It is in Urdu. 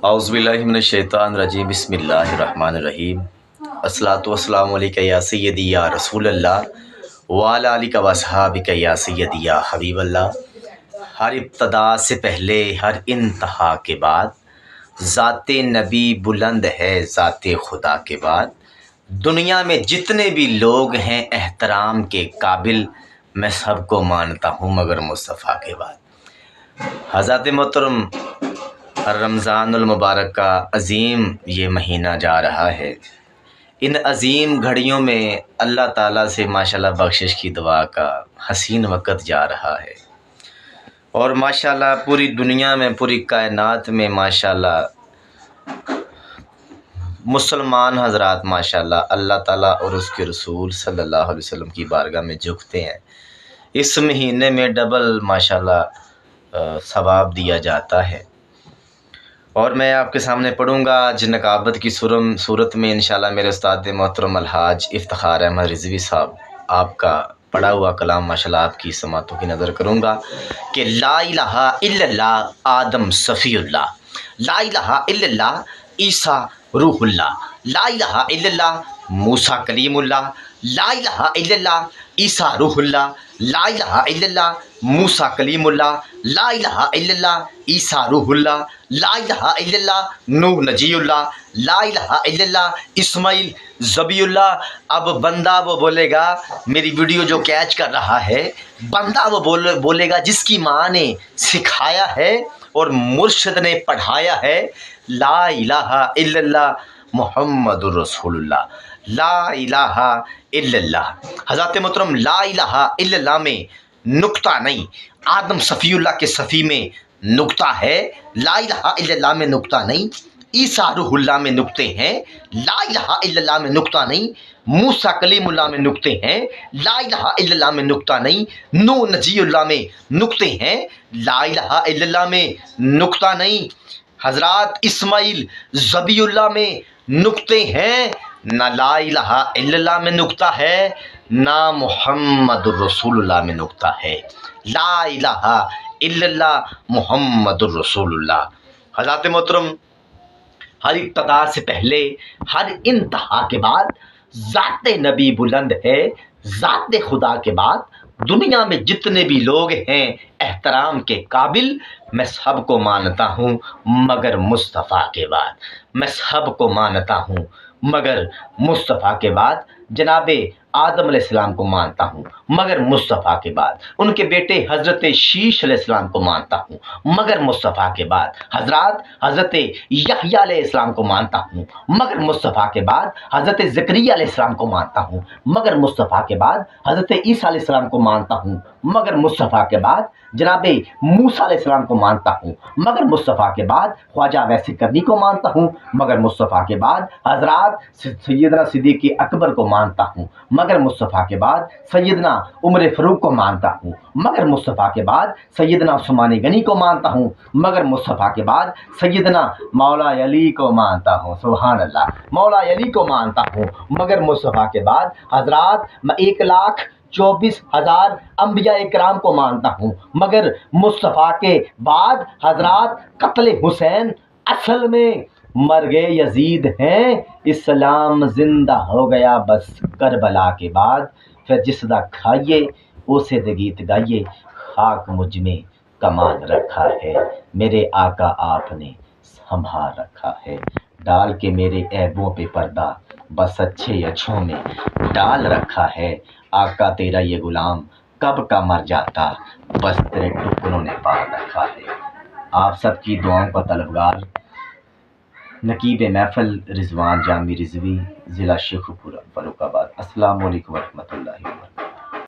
اعوذ باللہ من الشیطان الرجیم بسم اللہ الرحمن الرحیم الصلاۃ والسلام علیکہ یا سیدی یا رسول اللہ وعلی آلک و اصحابک یا سیدی یا حبیب اللہ۔ ہر ابتدا سے پہلے ہر انتہا کے بعد ذات نبی بلند ہے ذات خدا کے بعد۔ دنیا میں جتنے بھی لوگ ہیں احترام کے قابل، میں سب کو مانتا ہوں مگر مصطفیٰ کے بعد۔ حضرت محترم رمضان المبارک کا عظیم یہ مہینہ جا رہا ہے۔ ان عظیم گھڑیوں میں اللہ تعالیٰ سے ماشاءاللہ بخشش کی دعا کا حسین وقت جا رہا ہے، اور ماشاءاللہ پوری دنیا میں پوری کائنات میں ماشاءاللہ مسلمان حضرات ماشاءاللہ اللہ تعالیٰ اور اس کے رسول صلی اللہ علیہ وسلم کی بارگاہ میں جھکتے ہیں۔ اس مہینے میں ڈبل ماشاءاللہ ثواب دیا جاتا ہے، اور میں آپ کے سامنے پڑھوں گا آج نقابت کی صورت میں انشاءاللہ میرے استاد محترم الحاج افتخار احمد رضوی صاحب آپ کا پڑھا ہوا کلام ماشاءاللہ آپ کی سماعتوں کی نظر کروں گا کہ لا الہ الا اللہ آدم صفی اللہ، لا الہ الا اللہ عیسیٰ روح اللہ، لا الہ الا اللہ موسیٰ کلیم اللہ، لا الہ الا اللہ عیسیٰ روح اللہ، لا الہ الا اللہ موسیٰ کلیم اللہ، لا الہ الا اللہ عیسیٰ روح اللہ، لا الہ الا اللہ نوح نجی اللہ، لا الہ الا اللہ اسماعیل ذبیح اللہ۔ اب بندہ وہ بولے گا، میری ویڈیو جو کیچ کر رہا ہے، بندہ وہ بولے گا جس کی ماں نے سکھایا ہے اور مرشد نے پڑھایا ہے، لا الہ الا اللہ محمد الرسول اللہ، لا الہ الا اللہ۔ حضرت محترم لا الہ الا اللہ میں نقطہ نہیں، آدم صفی اللہ کے صفی میں نقطہ ہے، لا الہ الا اللہ میں نقطہ نہیں، عیسیٰ روح اللہ میں نقطے ہیں، لا الہ الا اللہ میں نقطہ نہیں، موسیٰ کلیم اللہ میں نقطے ہیں، لا الہ الا اللہ میں نقطہ نہیں، نوح نجی اللہ میں نقطے ہیں، لا الہ الا اللہ میں نقطہ نہیں، حضرات اسماعیل ذبیح اللہ میں نقطے ہیں، نہ لا الہ الا اللہ میں نقطہ ہے، نہ محمد الرسول اللہ میں نقطہ ہے، لا الہ الا اللہ محمد الرسول اللہ۔ حضرات محترم، ہر ابتدا سے پہلے ہر انتہا کے بعد ذات نبی بلند ہے ذات خدا کے بعد۔ دنیا میں جتنے بھی لوگ ہیں احترام کے قابل، میں سب کو مانتا ہوں مگر مصطفیٰ کے بعد، میں سب کو مانتا ہوں مگر مصطفیٰ کے بعد۔ جناب آدم علیہ السلام کو مانتا ہوں مگر مصطفیٰ کے بعد، ان کے بیٹے حضرت شیش علیہ السلام کو مانتا ہوں مگر مصطفیٰ کے بعد، حضرت یحییٰ علیہ السلام کو مانتا ہوں مگر مصطفیٰ کے بعد، حضرت زکریا علیہ السلام کو مانتا ہوں مگر مصطفیٰ کے بعد، حضرت عیسیٰ علیہ السلام کو مانتا ہوں مگر مصطفیٰ کے بعد، جناب موسیٰ علیہ السلام کو مانتا ہوں مگر مصطفیٰ کے بعد، خواجہ ویس کرنی کو مانتا ہوں مگر مصطفیٰ کے بعد، حضرات سیدنا صدیق اکبر کو مانتا ہوں مگر مصطفیٰ کے بعد، سیدنا عمر فاروق کو مانتا ہوں مگر مصطفیٰ کے بعد، سیدنا عثمان غنی کو مانتا ہوں مگر مصطفیٰ کے بعد، سیدنا مولا علی کو مانتا ہوں، سبحان اللہ، مولا علی کو مانتا ہوں مگر مصطفیٰ کے بعد۔ حضرات میں 1,24,000 انبیاء کرام کو مانتا ہوں مگر مصطفیٰ کے بعد۔ حضرات قتل حسین اصل میں مرگ یزید ہیں، اسلام زندہ ہو گیا بس کربلا کے بعد۔ پھر جس دا کھائیے اسے دے گیت گائیے، خاک مجھ میں کمان رکھا ہے، میرے آقا آپ نے سنبھال رکھا ہے، ڈال کے میرے عیبوں پہ پردہ بس اچھے اچھوں میں ڈال رکھا ہے، آقا تیرا یہ غلام کب کا مر جاتا بس تیرے ٹکڑوں نے پال رکھا ہے۔ آپ سب کی دعاؤں کا طلبگار نقیب محفل رضوان جامی رضوی، ضلع شیخوپور فاروق آباد۔ السلام علیکم ورحمۃ اللہ وبرکاتہ۔